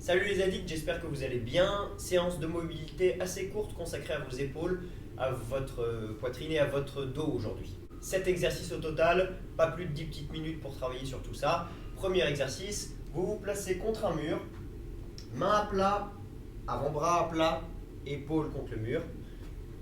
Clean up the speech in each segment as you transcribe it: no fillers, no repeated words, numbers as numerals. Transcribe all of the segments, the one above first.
Salut les addicts, j'espère que vous allez bien. Séance de mobilité assez courte consacrée à vos épaules, à votre poitrine et à votre dos aujourd'hui. 7 exercices au total, pas plus de 10 petites minutes pour travailler sur tout ça. Premier exercice, vous vous placez contre un mur, main à plat, avant-bras à plat, épaule contre le mur,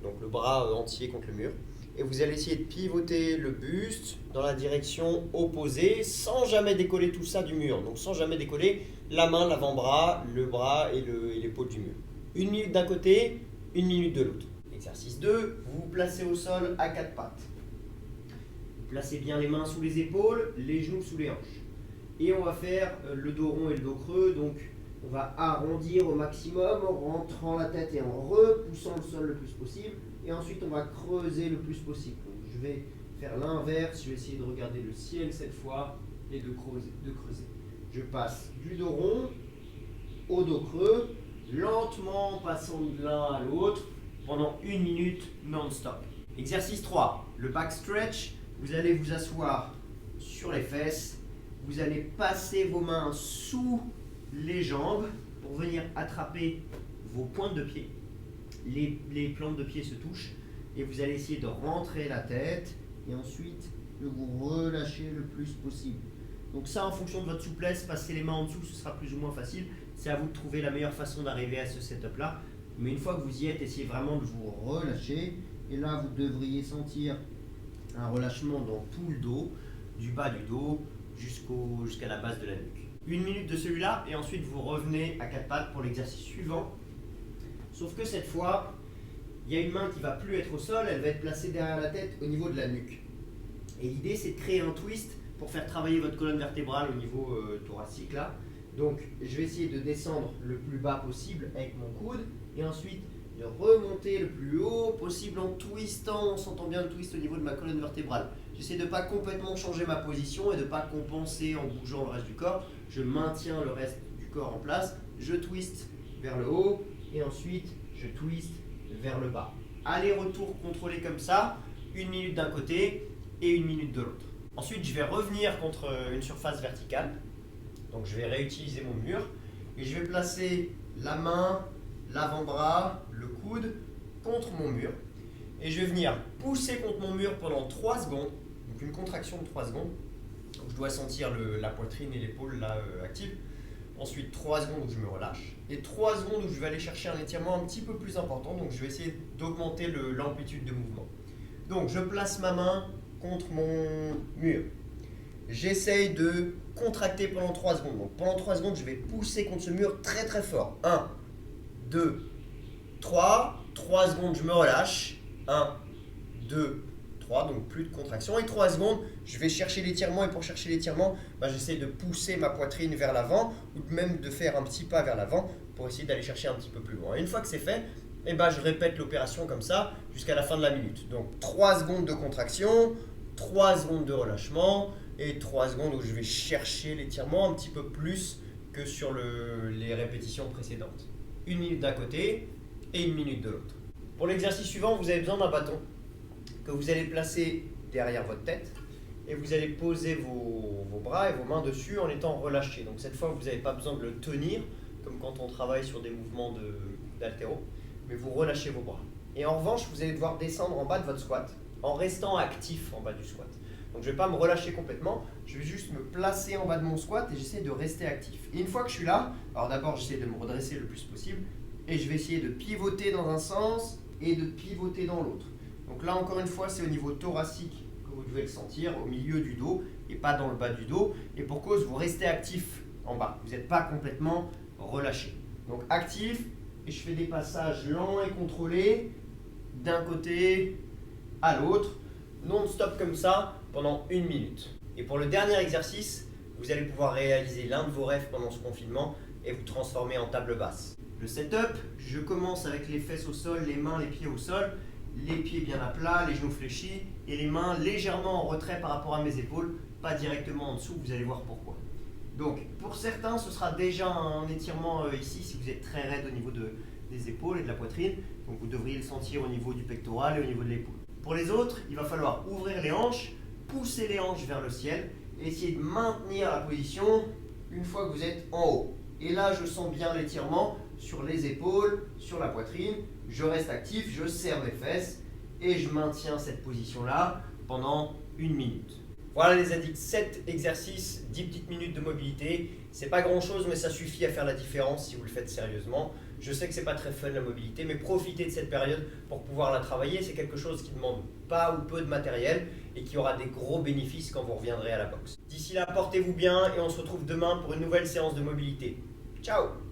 donc le bras entier contre le mur. Et vous allez essayer de pivoter le buste dans la direction opposée sans jamais décoller tout ça du mur. Donc sans jamais décoller la main, l'avant-bras, le bras et l'épaule du mur. 1 minute d'un côté, 1 minute de l'autre. Exercice 2, vous vous placez au sol à 4 pattes. Vous placez bien les mains sous les épaules, les genoux sous les hanches. Et on va faire le dos rond et le dos creux. Donc on va arrondir au maximum en rentrant la tête et en repoussant le sol le plus possible. Et ensuite, on va creuser le plus possible. Donc, je vais faire l'inverse. Je vais essayer de regarder le ciel cette fois et de creuser. Je passe du dos rond au dos creux, lentement passant de l'un à l'autre pendant 1 minute non-stop. Exercice 3, le back stretch. Vous allez vous asseoir sur les fesses. Vous allez passer vos mains sous les jambes pour venir attraper vos pointes de pied. Les plantes de pied se touchent et vous allez essayer de rentrer la tête et ensuite de vous relâcher le plus possible. Donc ça, en fonction de votre souplesse, passer les mains en dessous, ce sera plus ou moins facile. C'est à vous de trouver la meilleure façon d'arriver à ce setup-là. Mais une fois que vous y êtes, essayez vraiment de vous relâcher. Et là, vous devriez sentir un relâchement dans tout le dos, du bas du dos jusqu'à la base de la nuque. 1 minute de celui-là et ensuite vous revenez à 4 pattes pour l'exercice suivant. Sauf que cette fois, il y a une main qui ne va plus être au sol, elle va être placée derrière la tête au niveau de la nuque. Et l'idée, c'est de créer un twist pour faire travailler votre colonne vertébrale au niveau thoracique là. Donc, je vais essayer de descendre le plus bas possible avec mon coude et ensuite de remonter le plus haut possible en twistant, on s'entend bien le twist au niveau de ma colonne vertébrale. J'essaie de ne pas complètement changer ma position et de ne pas compenser en bougeant le reste du corps. Je maintiens le reste du corps en place, je twist vers le haut et ensuite je twist vers le bas. Aller-retour contrôlé comme ça, 1 minute d'un côté et 1 minute de l'autre. Ensuite, je vais revenir contre une surface verticale. Donc je vais réutiliser mon mur et je vais placer la main, l'avant-bras, le coude contre mon mur. Et je vais venir pousser contre mon mur pendant 3 secondes. Donc une contraction de 3 secondes. Donc je dois sentir la poitrine et l'épaule là actives. Ensuite 3 secondes où je me relâche. Et 3 secondes où je vais aller chercher un étirement un petit peu plus important. Donc je vais essayer d'augmenter l'amplitude de mouvement. Donc je place ma main contre mon mur. J'essaye de contracter pendant 3 secondes. Donc pendant 3 secondes, je vais pousser contre ce mur très très fort. 1, 2, 3. 3 secondes, je me relâche. 1, 2, 3. Donc plus de contraction. Et 3 secondes, je vais chercher l'étirement. Et pour chercher l'étirement, j'essaie de pousser ma poitrine vers l'avant ou même de faire un petit pas vers l'avant pour essayer d'aller chercher un petit peu plus loin. Et une fois que c'est fait, je répète l'opération comme ça jusqu'à la fin de la minute. Donc 3 secondes de contraction, 3 secondes de relâchement et 3 secondes où je vais chercher l'étirement un petit peu plus que sur les répétitions précédentes. 1 minute d'un côté et 1 minute de l'autre. Pour l'exercice suivant, vous avez besoin d'un bâton que vous allez placer derrière votre tête et vous allez poser vos bras et vos mains dessus en étant relâchés. Donc cette fois, vous n'avez pas besoin de le tenir comme quand on travaille sur des mouvements d'haltéro, mais vous relâchez vos bras. Et en revanche, vous allez devoir descendre en bas de votre squat en restant actif en bas du squat. Donc je ne vais pas me relâcher complètement, je vais juste me placer en bas de mon squat et j'essaie de rester actif. Et une fois que je suis là, alors d'abord j'essaie de me redresser le plus possible et je vais essayer de pivoter dans un sens et de pivoter dans l'autre. Donc là encore une fois, c'est au niveau thoracique que vous devez le sentir, au milieu du dos et pas dans le bas du dos. Et pour cause, vous restez actif en bas, vous n'êtes pas complètement relâché. Donc actif et je fais des passages lents et contrôlés d'un côté à l'autre, non-stop comme ça, pendant 1 minute. Et pour le dernier exercice, vous allez pouvoir réaliser l'un de vos rêves pendant ce confinement et vous transformer en table basse. Le setup, je commence avec les fesses au sol, les mains, les pieds au sol, les pieds bien à plat, les genoux fléchis et les mains légèrement en retrait par rapport à mes épaules, pas directement en dessous, vous allez voir pourquoi. Donc pour certains, ce sera déjà un étirement ici si vous êtes très raide au niveau des épaules et de la poitrine, donc vous devriez le sentir au niveau du pectoral et au niveau de l'épaule. Pour les autres, il va falloir ouvrir les hanches, pousser les hanches vers le ciel et essayer de maintenir la position une fois que vous êtes en haut. Et là, je sens bien l'étirement sur les épaules, sur la poitrine. Je reste actif, je serre mes fesses et je maintiens cette position-là pendant 1 minute. Voilà les addicts, 7 exercices, 10 petites minutes de mobilité. C'est pas grand chose, mais ça suffit à faire la différence si vous le faites sérieusement. Je sais que c'est pas très fun la mobilité, mais profitez de cette période pour pouvoir la travailler. C'est quelque chose qui demande pas ou peu de matériel et qui aura des gros bénéfices quand vous reviendrez à la boxe. D'ici là, portez-vous bien et on se retrouve demain pour une nouvelle séance de mobilité. Ciao!